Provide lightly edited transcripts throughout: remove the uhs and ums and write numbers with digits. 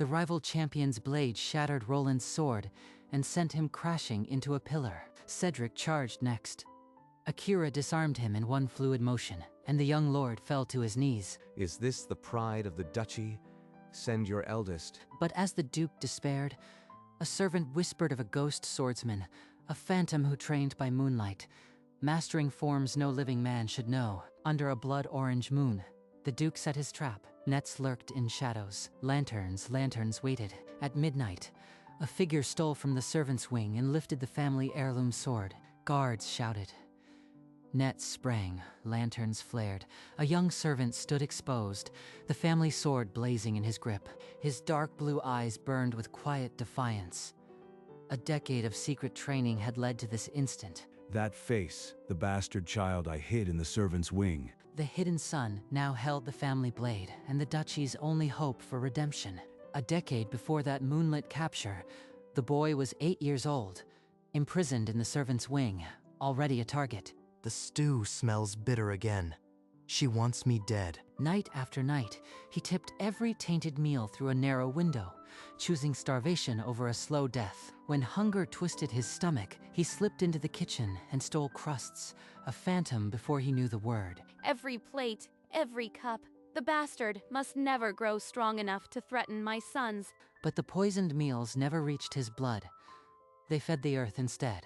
The rival champion's blade shattered Roland's sword and sent him crashing into a pillar. Cedric charged next. Akira disarmed him in one fluid motion, and the young lord fell to his knees. Is this the pride of the duchy? Send your eldest. But as the duke despaired, a servant whispered of a ghost swordsman, a phantom who trained by moonlight, mastering forms no living man should know. Under a blood-orange moon, the duke set his trap. Nets lurked in shadows. Lanterns waited. At midnight, a figure stole from the servant's wing and lifted the family heirloom sword. Guards shouted. Nets sprang, lanterns flared. A young servant stood exposed, the family sword blazing in his grip. His dark blue eyes burned with quiet defiance. A decade of secret training had led to this instant. That face, the bastard child I hid in the servant's wing. The hidden son now held the family blade and the duchy's only hope for redemption. A decade before that moonlit capture, the boy was 8 years old, imprisoned in the servant's wing, already a target. The stew smells bitter again. She wants me dead. Night after night, he tipped every tainted meal through a narrow window, choosing starvation over a slow death. When hunger twisted his stomach, he slipped into the kitchen and stole crusts, a phantom before he knew the word. Every plate, every cup. The bastard must never grow strong enough to threaten my sons. But the poisoned meals never reached his blood. They fed the earth instead.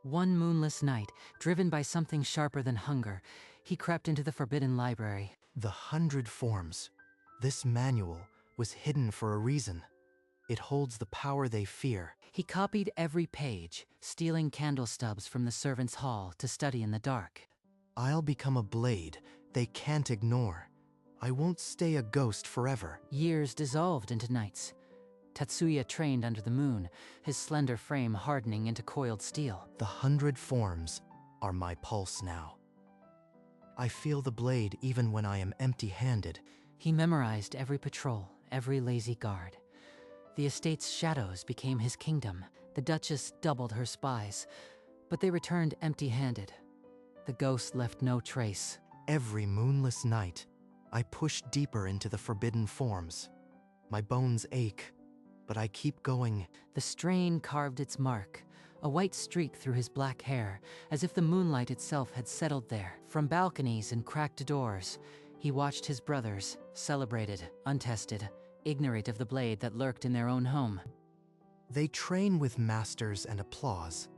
One moonless night, driven by something sharper than hunger, he crept into the forbidden library. The 100 Forms. This manual was hidden for a reason. It holds the power they fear. He copied every page, stealing candle stubs from the servants' hall to study in the dark. I'll become a blade they can't ignore. I won't stay a ghost forever. Years dissolved into nights. Tatsuya trained under the moon, his slender frame hardening into coiled steel. The 100 Forms are my pulse now. I feel the blade even when I am empty-handed. He memorized every patrol, every lazy guard. The estate's shadows became his kingdom. The Duchess doubled her spies, but they returned empty-handed. The ghost left no trace. Every moonless night, I push deeper into the forbidden forms. My bones ache, but I keep going. The strain carved its mark, a white streak through his black hair, as if the moonlight itself had settled there. From balconies and cracked doors, he watched his brothers, celebrated, untested, ignorant of the blade that lurked in their own home. They train with masters and applause.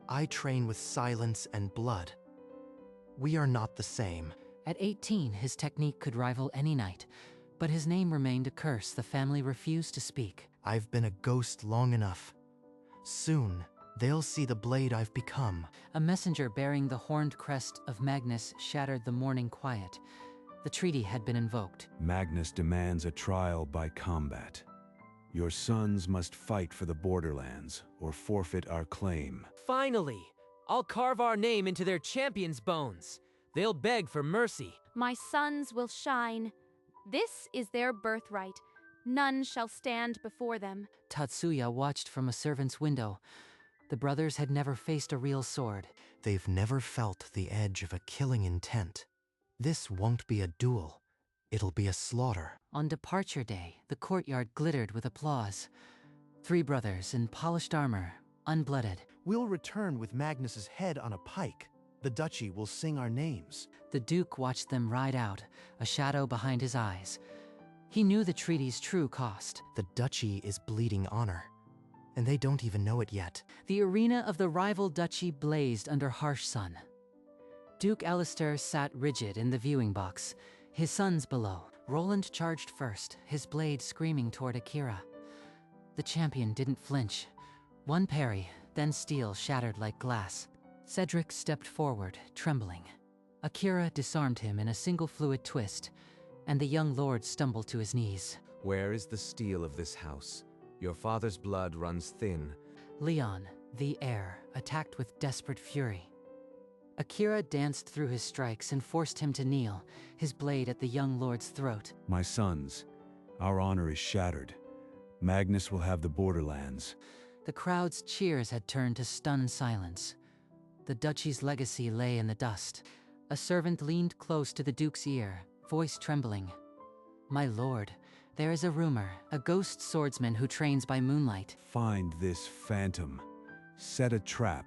I train with silence and blood. We are not the same. At 18, his technique could rival any knight, but his name remained a curse the family refused to speak. I've been a ghost long enough. Soon, they'll see the blade I've become. A messenger bearing the horned crest of Magnus shattered the morning quiet. The treaty had been invoked. Magnus demands a trial by combat. Your sons must fight for the borderlands or forfeit our claim. Finally! I'll carve our name into their champions' bones. They'll beg for mercy. My sons will shine. This is their birthright. None shall stand before them. Tatsuya watched from a servant's window. The brothers had never faced a real sword. They've never felt the edge of a killing intent. This won't be a duel. It'll be a slaughter. On departure day, the courtyard glittered with applause. 3 brothers in polished armor, unblooded. We'll return with Magnus's head on a pike. The duchy will sing our names. The Duke watched them ride out, a shadow behind his eyes. He knew the treaty's true cost. The duchy is bleeding honor, and they don't even know it yet. The arena of the rival duchy blazed under harsh sun. Duke Alistair sat rigid in the viewing box, his sons below. Roland charged first, his blade screaming toward Akira. The champion didn't flinch. One parry, then steel shattered like glass. Cedric stepped forward, trembling. Akira disarmed him in a single fluid twist, and the young lord stumbled to his knees. Where is the steel of this house? Your father's blood runs thin. Leon, the heir, attacked with desperate fury. Akira danced through his strikes and forced him to kneel, his blade at the young lord's throat. My sons, our honor is shattered. Magnus will have the borderlands. The crowd's cheers had turned to stunned silence. The duchy's legacy lay in the dust. A servant leaned close to the duke's ear, voice trembling. My lord, There is a rumor, a ghost swordsman who trains by moonlight. Find this phantom. Set a trap.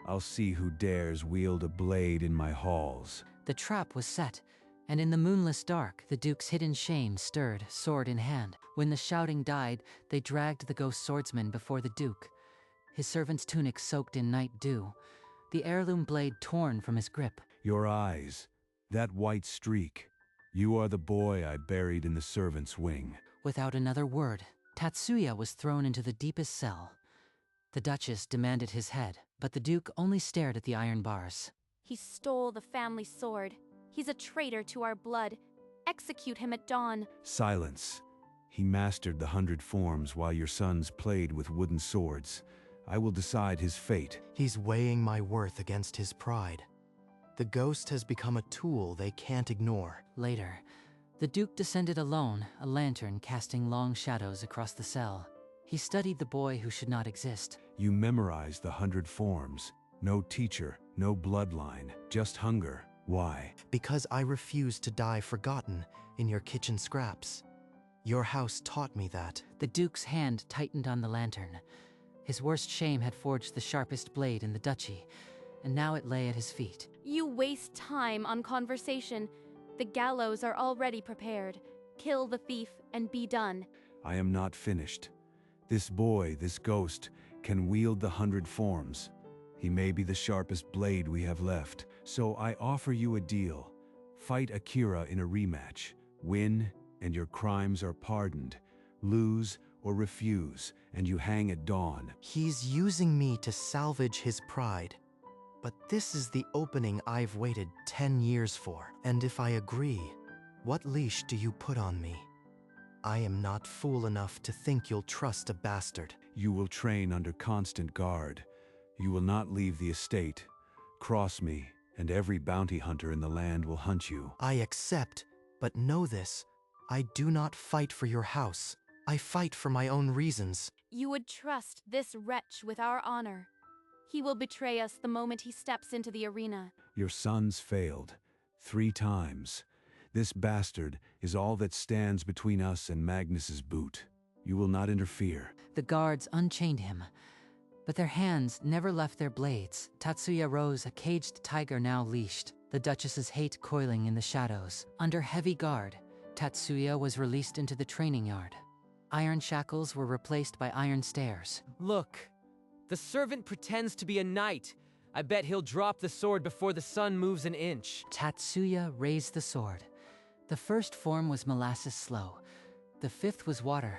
I'll see who dares wield a blade in my halls. The trap was set, and in the moonless dark, the Duke's hidden shame stirred, sword in hand. When the shouting died, they dragged the ghost swordsman before the Duke. His servant's tunic soaked in night dew, the heirloom blade torn from his grip. Your eyes, that white streak. You are the boy I buried in the servant's wing. Without another word, Tatsuya was thrown into the deepest cell. The Duchess demanded his head, but the Duke only stared at the iron bars. He stole the family sword. He's a traitor to our blood. Execute him at dawn. Silence. He mastered the 100 forms while your sons played with wooden swords. I will decide his fate. He's weighing my worth against his pride. The ghost has become a tool they can't ignore. Later, the Duke descended alone, a lantern casting long shadows across the cell. He studied the boy who should not exist. You memorized the 100 forms. No teacher, no bloodline, just hunger. Why? Because I refused to die forgotten in your kitchen scraps. Your house taught me that. The Duke's hand tightened on the lantern. His worst shame had forged the sharpest blade in the duchy, and now it lay at his feet. You waste time on conversation. The gallows are already prepared. Kill the thief and be done. I am not finished. This boy, this ghost, can wield the 100 forms. He may be the sharpest blade we have left. So I offer you a deal. Fight Akira in a rematch. Win, and your crimes are pardoned. Lose or refuse, and you hang at dawn. He's using me to salvage his pride. But this is the opening I've waited 10 years for. And if I agree, what leash do you put on me? I am not fool enough to think you'll trust a bastard. You will train under constant guard. You will not leave the estate. Cross me, and every bounty hunter in the land will hunt you. I accept, but know this. I do not fight for your house. I fight for my own reasons. You would trust this wretch with our honor. He will betray us the moment he steps into the arena. Your sons failed 3 times. This bastard is all that stands between us and Magnus's boot. You will not interfere. The guards unchained him, but their hands never left their blades. Tatsuya rose, a caged tiger now leashed, the Duchess's hate coiling in the shadows. Under heavy guard, Tatsuya was released into the training yard. Iron shackles were replaced by iron stairs. Look, the servant pretends to be a knight. I bet he'll drop the sword before the sun moves an inch. Tatsuya raised the sword. The first form was molasses slow. The 5th was water.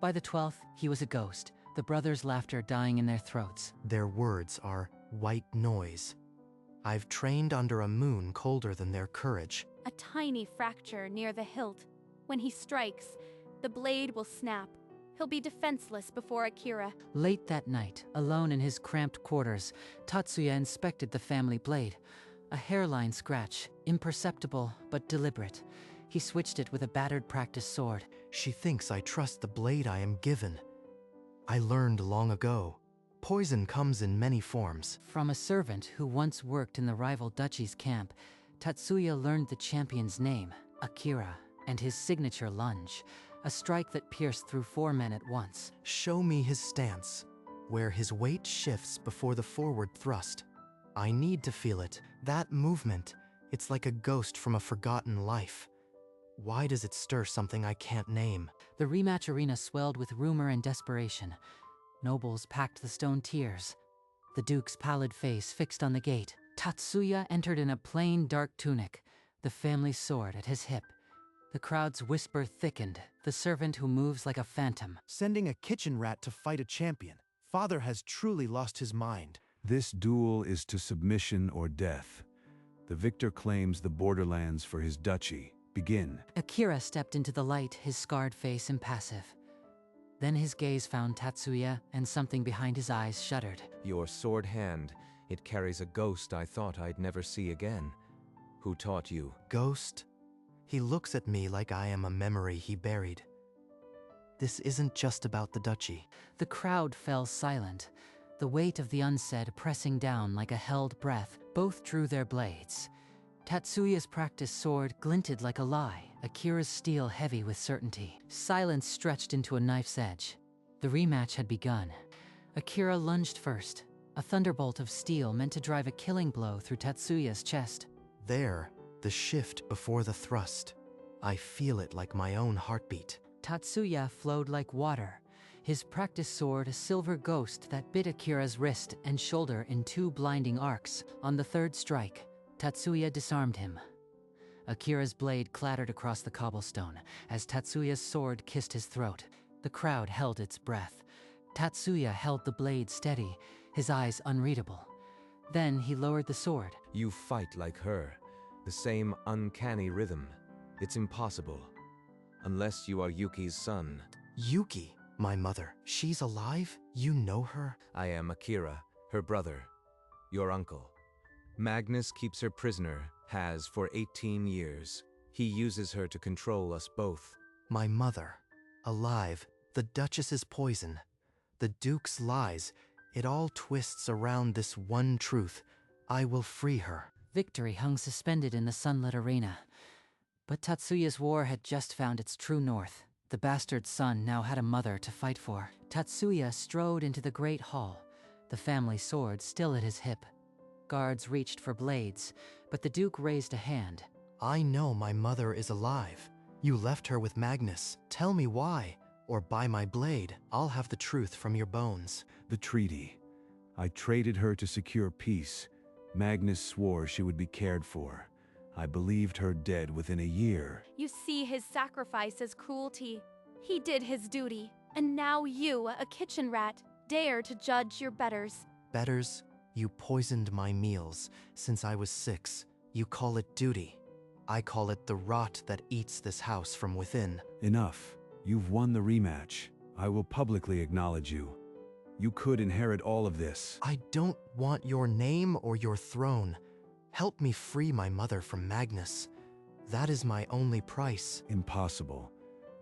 By the 12th, he was a ghost, the brothers' laughter dying in their throats. Their words are white noise. I've trained under a moon colder than their courage. A tiny fracture near the hilt. When he strikes, the blade will snap. He'll be defenseless before Akira. Late that night, alone in his cramped quarters, Tatsuya inspected the family blade. A hairline scratch, imperceptible but deliberate. He switched it with a battered practice sword. She thinks I trust the blade I am given. I learned long ago. Poison comes in many forms. From a servant who once worked in the rival duchy's camp, Tatsuya learned the champion's name, Akira, and his signature lunge, a strike that pierced through 4 men at once. Show me his stance, where his weight shifts before the forward thrust. I need to feel it. That movement, it's like a ghost from a forgotten life. Why does it stir something I can't name? The rematch arena swelled with rumor and desperation. Nobles packed the stone tiers. The Duke's pallid face fixed on the gate. Tatsuya entered in a plain dark tunic, the family sword at his hip. The crowd's whisper thickened, the servant who moves like a phantom. Sending a kitchen rat to fight a champion. Father has truly lost his mind. This duel is to submission or death. The victor claims the borderlands for his duchy. Begin. Akira stepped into the light, his scarred face impassive. Then his gaze found Tatsuya, and something behind his eyes shuddered. Your sword hand, it carries a ghost I thought I'd never see again. Who taught you? Ghost? He looks at me like I am a memory he buried. This isn't just about the duchy. The crowd fell silent, the weight of the unsaid pressing down like a held breath. Both drew their blades. Tatsuya's practiced sword glinted like a lie, Akira's steel heavy with certainty. Silence stretched into a knife's edge. The rematch had begun. Akira lunged first, a thunderbolt of steel meant to drive a killing blow through Tatsuya's chest. There, the shift before the thrust. I feel it like my own heartbeat. Tatsuya flowed like water, his practice sword a silver ghost that bit Akira's wrist and shoulder in 2 blinding arcs. On the 3rd strike, Tatsuya disarmed him. Akira's blade clattered across the cobblestone as Tatsuya's sword kissed his throat. The crowd held its breath. Tatsuya held the blade steady, his eyes unreadable. Then he lowered the sword. You fight like her. The same uncanny rhythm. It's impossible. Unless you are Yuki's son. Yuki, my mother. She's alive? You know her? I am Akira, her brother. Your uncle. Magnus keeps her prisoner, has for 18 years. He uses her to control us both. My mother. Alive. The Duchess's poison. The Duke's lies. It all twists around this one truth. I will free her. Victory hung suspended in the sunlit arena. But Tatsuya's war had just found its true north. The bastard son now had a mother to fight for. Tatsuya strode into the great hall, the family sword still at his hip. Guards reached for blades, but the Duke raised a hand. I know my mother is alive. You left her with Magnus. Tell me why, or by my blade, I'll have the truth from your bones. The treaty. I traded her to secure peace. Magnus swore she would be cared for. I believed her dead within a year. You see his sacrifice as cruelty. He did his duty, and now you, a kitchen rat, dare to judge your betters. Betters, you poisoned my meals since I was 6. You call it duty. I call it the rot that eats this house from within. Enough. You've won the rematch. I will publicly acknowledge you. You could inherit all of this. I don't want your name or your throne. Help me free my mother from Magnus. That is my only price. Impossible.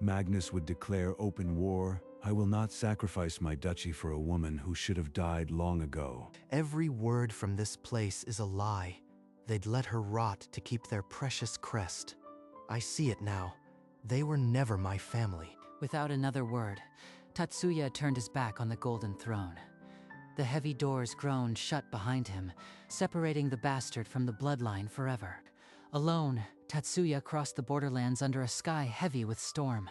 Magnus would declare open war. I will not sacrifice my duchy for a woman who should have died long ago. Every word from this place is a lie. They'd let her rot to keep their precious crest. I see it now. They were never my family. Without another word, Tatsuya turned his back on the golden throne. The heavy doors groaned shut behind him, separating the bastard from the bloodline forever. Alone, Tatsuya crossed the borderlands under a sky heavy with storm.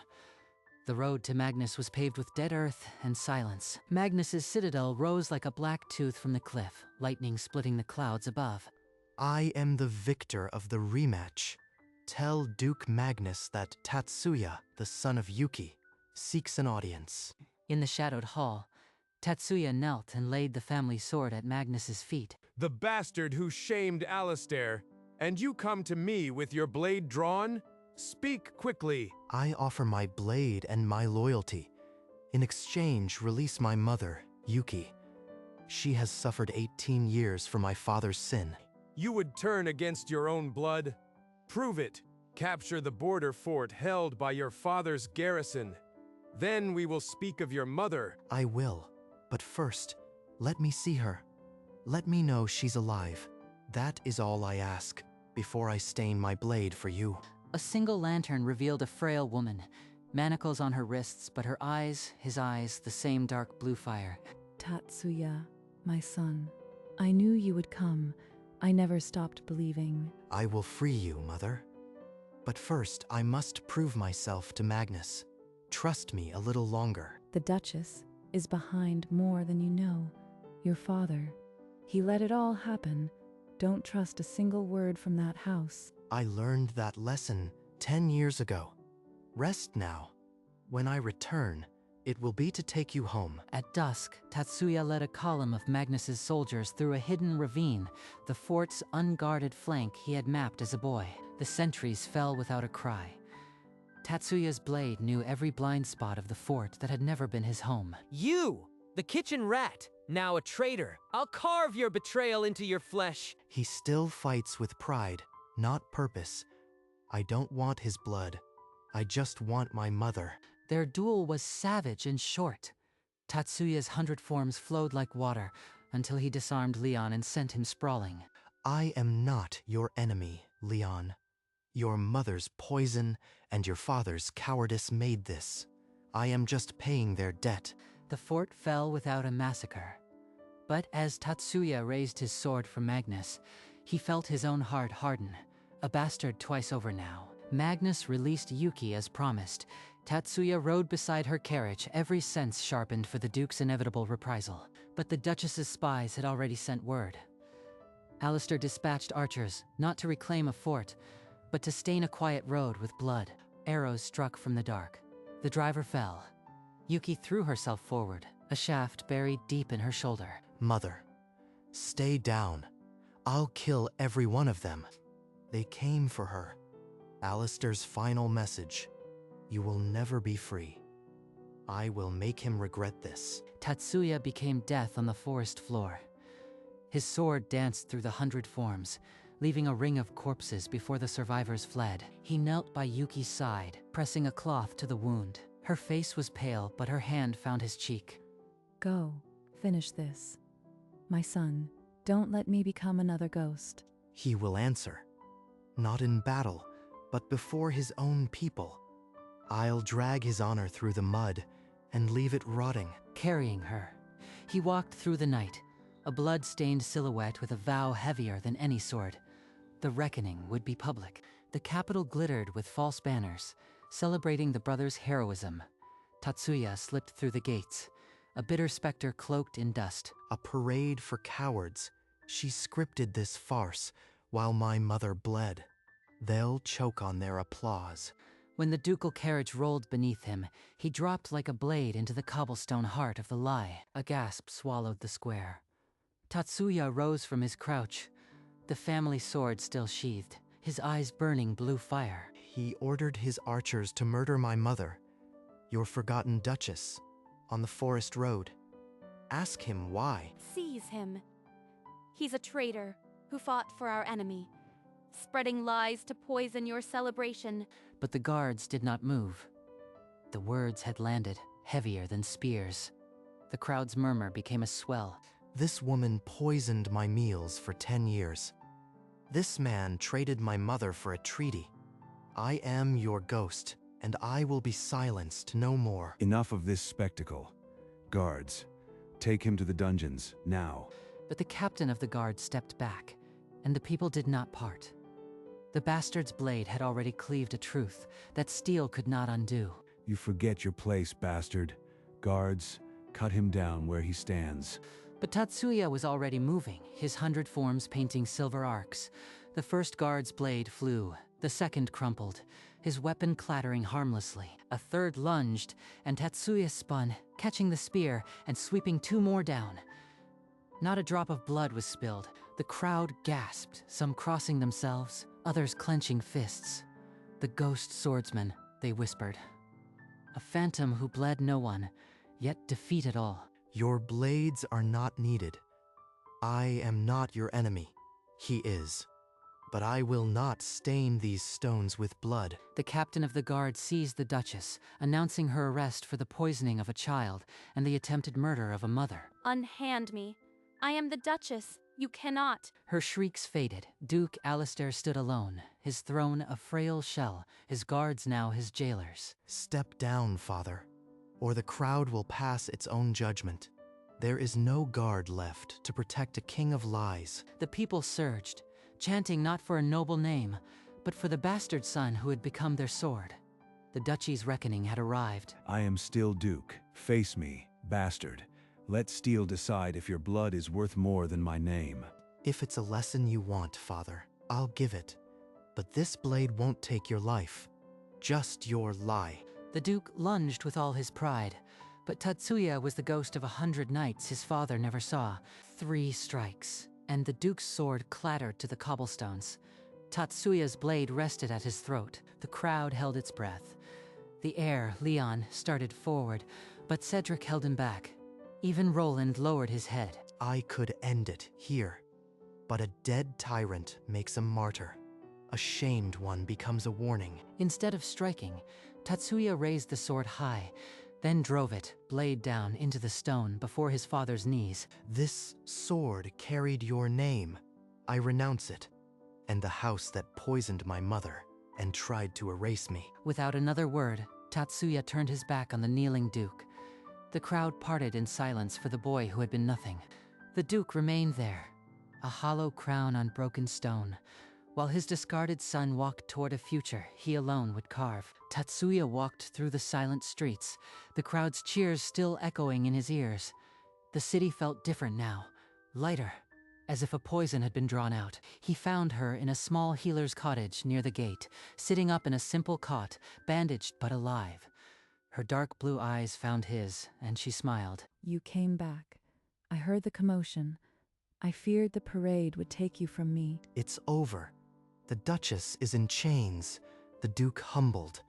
The road to Magnus was paved with dead earth and silence. Magnus's citadel rose like a black tooth from the cliff, lightning splitting the clouds above. I am the victor of the rematch. Tell Duke Magnus that Tatsuya, the son of Yuki, seeks an audience. In the shadowed hall, Tatsuya knelt and laid the family sword at Magnus's feet. The bastard who shamed Alistair, and you come to me with your blade drawn? Speak quickly. I offer my blade and my loyalty. In exchange, release my mother, Yuki. She has suffered 18 years for my father's sin. You would turn against your own blood? Prove it. Capture the border fort held by your father's garrison. Then we will speak of your mother. I will. But first, let me see her. Let me know she's alive. That is all I ask, before I stain my blade for you. A single lantern revealed a frail woman, manacles on her wrists, but her eyes, his eyes, the same dark blue fire. Tatsuya, my son, I knew you would come. I never stopped believing. I will free you, Mother. But first, I must prove myself to Magnus. Trust me a little longer. The Duchess is behind more than you know. Your father, he let it all happen. Don't trust a single word from that house. I learned that lesson 10 years ago. Rest now. When I return, it will be to take you home. At dusk, Tatsuya led a column of Magnus's soldiers through a hidden ravine, the fort's unguarded flank he had mapped as a boy. The sentries fell without a cry. Tatsuya's blade knew every blind spot of the fort that had never been his home. You, the kitchen rat, now a traitor. I'll carve your betrayal into your flesh. He still fights with pride, not purpose. I don't want his blood. I just want my mother. Their duel was savage and short. Tatsuya's 100 forms flowed like water until he disarmed Leon and sent him sprawling. I am not your enemy, Leon. Your mother's poison and your father's cowardice made this. I am just paying their debt. The fort fell without a massacre. But as Tatsuya raised his sword for Magnus, he felt his own heart harden, a bastard twice over now. Magnus released Yuki as promised. Tatsuya rode beside her carriage, every sense sharpened for the Duke's inevitable reprisal. But the Duchess's spies had already sent word. Alistair dispatched archers, not to reclaim a fort, but to stain a quiet road with blood. Arrows struck from the dark. The driver fell. Yuki threw herself forward, a shaft buried deep in her shoulder. Mother, stay down. I'll kill every one of them. They came for her. Alistair's final message. You will never be free. I will make him regret this. Tatsuya became death on the forest floor. His sword danced through the 100 forms, leaving a ring of corpses before the survivors fled. He knelt by Yuki's side, pressing a cloth to the wound. Her face was pale, but her hand found his cheek. Go, finish this. My son, don't let me become another ghost. He will answer. Not in battle, but before his own people. I'll drag his honor through the mud and leave it rotting. Carrying her, he walked through the night, a blood-stained silhouette with a vow heavier than any sword. The reckoning would be public. The capital glittered with false banners, celebrating the brothers' heroism. Tatsuya slipped through the gates, a bitter specter cloaked in dust. A parade for cowards. She scripted this farce while my mother bled. They'll choke on their applause. When the ducal carriage rolled beneath him, he dropped like a blade into the cobblestone heart of the lie. A gasp swallowed the square. Tatsuya rose from his crouch, the family sword still sheathed, his eyes burning blue fire. He ordered his archers to murder my mother, your forgotten duchess, on the forest road. Ask him why. Seize him. He's a traitor who fought for our enemy, spreading lies to poison your celebration. But the guards did not move. The words had landed, heavier than spears. The crowd's murmur became a swell. This woman poisoned my meals for 10 years. This man traded my mother for a treaty. I am your ghost, and I will be silenced no more. Enough of this spectacle. Guards, take him to the dungeons, now. But the captain of the guard stepped back, and the people did not part. The bastard's blade had already cleaved a truth that steel could not undo. You forget your place, bastard. Guards, cut him down where he stands. But Tatsuya was already moving, his 100 forms painting silver arcs. The first guard's blade flew, the second crumpled, his weapon clattering harmlessly. A third lunged, and Tatsuya spun, catching the spear and sweeping 2 more down. Not a drop of blood was spilled. The crowd gasped, some crossing themselves, others clenching fists. The ghost swordsman, they whispered. A phantom who bled no one, yet defeated all. Your blades are not needed. I am not your enemy. He is. But I will not stain these stones with blood. The captain of the guard seized the Duchess, announcing her arrest for the poisoning of a child and the attempted murder of a mother. Unhand me. I am the Duchess. You cannot. Her shrieks faded. Duke Alistair stood alone, his throne a frail shell, his guards now his jailers. Step down, father, or the crowd will pass its own judgment. There is no guard left to protect a king of lies. The people surged, chanting not for a noble name, but for the bastard son who had become their sword. The duchy's reckoning had arrived. I am still Duke. Face me, bastard. Let steel decide if your blood is worth more than my name. If it's a lesson you want, father, I'll give it. But this blade won't take your life. Just your lie. The Duke lunged with all his pride, but Tatsuya was the ghost of 100 knights his father never saw. 3 strikes, and the Duke's sword clattered to the cobblestones. Tatsuya's blade rested at his throat. The crowd held its breath. The heir, Leon, started forward, but Cedric held him back. Even Roland lowered his head. I could end it here, but a dead tyrant makes a martyr. A shamed one becomes a warning. Instead of striking, Tatsuya raised the sword high, then drove it, blade down, into the stone before his father's knees. This sword carried your name. I renounce it, and the house that poisoned my mother. and tried to erase me. Without another word, Tatsuya turned his back on the kneeling Duke. The crowd parted in silence for the boy who had been nothing. The Duke remained there, a hollow crown on broken stone. While his discarded son walked toward a future he alone would carve, Tatsuya walked through the silent streets, the crowd's cheers still echoing in his ears. The city felt different now, lighter, as if a poison had been drawn out. He found her in a small healer's cottage near the gate, sitting up in a simple cot, bandaged but alive. Her dark blue eyes found his, and she smiled. You came back. I heard the commotion. I feared the parade would take you from me. It's over. The Duchess is in chains. The Duke humbled.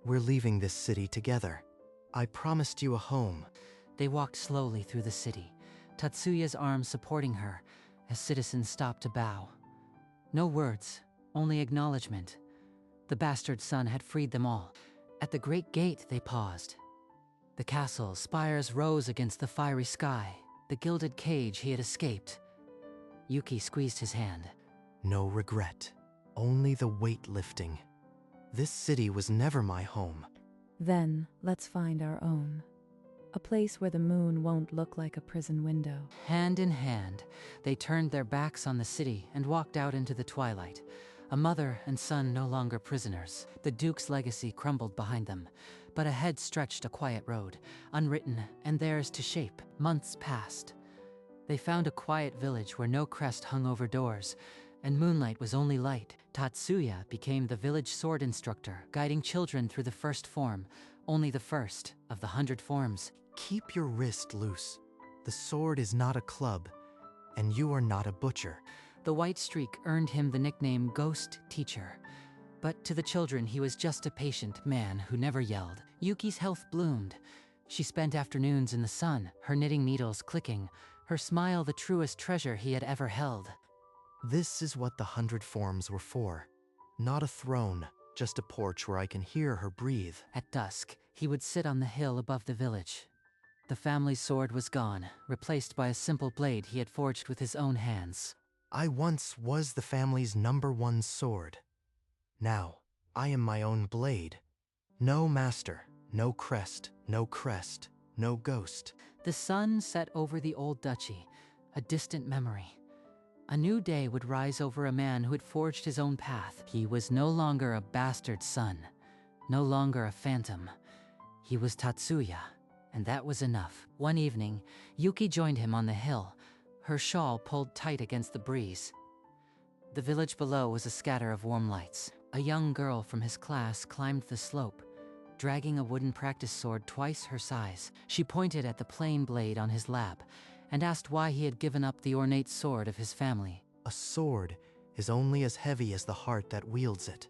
We're leaving this city together. I promised you a home. They walked slowly through the city, Tatsuya's arm supporting her, as citizens stopped to bow. No words, only acknowledgement. The bastard son had freed them all. At the great gate they paused. The castle's spires rose against the fiery sky, the gilded cage he had escaped. Yuki squeezed his hand. No regret, only the weight lifting. This city was never my home. Then, let's find our own. A place where the moon won't look like a prison window. Hand in hand, they turned their backs on the city and walked out into the twilight. A mother and son no longer prisoners. The Duke's legacy crumbled behind them, but ahead stretched a quiet road, unwritten and theirs to shape. Months passed. They found a quiet village where no crest hung over doors, and moonlight was only light. Tatsuya became the village sword instructor, guiding children through the first form, only the first of the 100 forms. Keep your wrist loose. The sword is not a club, and you are not a butcher. The white streak earned him the nickname Ghost Teacher. But to the children, he was just a patient man who never yelled. Yuki's health bloomed. She spent afternoons in the sun, her knitting needles clicking, her smile the truest treasure he had ever held. This is what the 100 forms were for. Not a throne, just a porch where I can hear her breathe. At dusk, he would sit on the hill above the village. The family's sword was gone, replaced by a simple blade he had forged with his own hands. I once was the family's #1 sword. Now, I am my own blade. No master, no crest, no ghost. The sun set over the old duchy, a distant memory. A new day would rise over a man who had forged his own path. He was no longer a bastard son, no longer a phantom. He was Tatsuya, and that was enough. One evening, Yuki joined him on the hill, her shawl pulled tight against the breeze. The village below was a scatter of warm lights. A young girl from his class climbed the slope, dragging a wooden practice sword twice her size. She pointed at the plain blade on his lap and asked why he had given up the ornate sword of his family. A sword is only as heavy as the heart that wields it.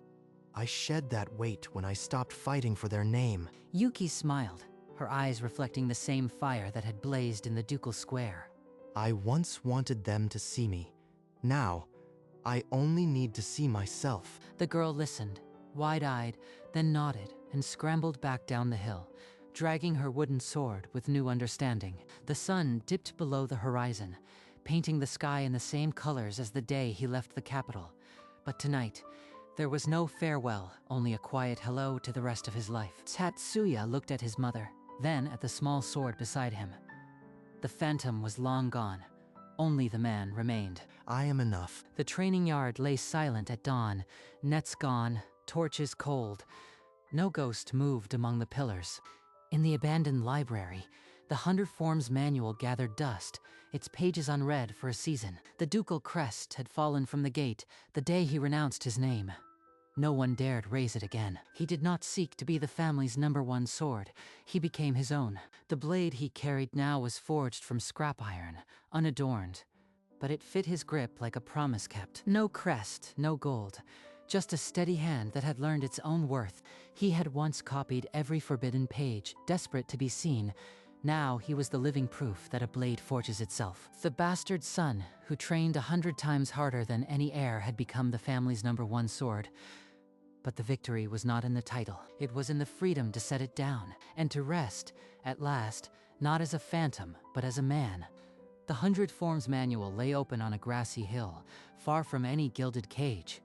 I shed that weight when I stopped fighting for their name. Yuki smiled, her eyes reflecting the same fire that had blazed in the ducal square. I once wanted them to see me. Now, I only need to see myself. The girl listened, wide-eyed, then nodded and scrambled back down the hill, dragging her wooden sword with new understanding. The sun dipped below the horizon, painting the sky in the same colors as the day he left the capital. But tonight, there was no farewell, only a quiet hello to the rest of his life. Tatsuya looked at his mother, then at the small sword beside him. The phantom was long gone. Only the man remained. I am enough. The training yard lay silent at dawn, nets gone, torches cold. No ghost moved among the pillars. In the abandoned library, the 100 Forms manual gathered dust, its pages unread for a season. The ducal crest had fallen from the gate the day he renounced his name. No one dared raise it again. He did not seek to be the family's #1 sword. He became his own. The blade he carried now was forged from scrap iron, unadorned. But it fit his grip like a promise kept. No crest, no gold. Just a steady hand that had learned its own worth. He had once copied every forbidden page, desperate to be seen. Now he was the living proof that a blade forges itself. The bastard son, who trained 100 times harder than any heir, had become the family's #1 sword. But the victory was not in the title. It was in the freedom to set it down, and to rest, at last, not as a phantom, but as a man. The 100 Forms manual lay open on a grassy hill, far from any gilded cage.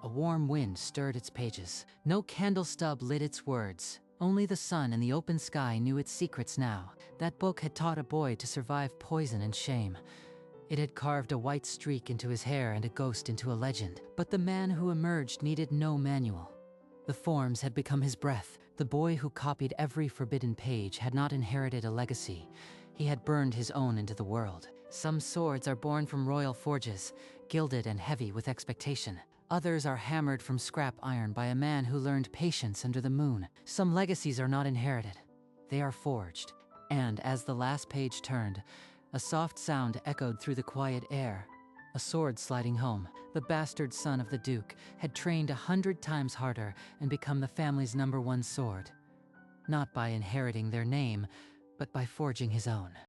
A warm wind stirred its pages. No candle stub lit its words. Only the sun and the open sky knew its secrets now. That book had taught a boy to survive poison and shame. It had carved a white streak into his hair and a ghost into a legend. But the man who emerged needed no manual. The forms had become his breath. The boy who copied every forbidden page had not inherited a legacy. He had burned his own into the world. Some swords are born from royal forges, gilded and heavy with expectation. Others are hammered from scrap iron by a man who learned patience under the moon. Some legacies are not inherited. They are forged. And as the last page turned, a soft sound echoed through the quiet air. A sword sliding home. The bastard son of the Duke had trained 100 times harder and become the family's #1 sword. Not by inheriting their name, but by forging his own.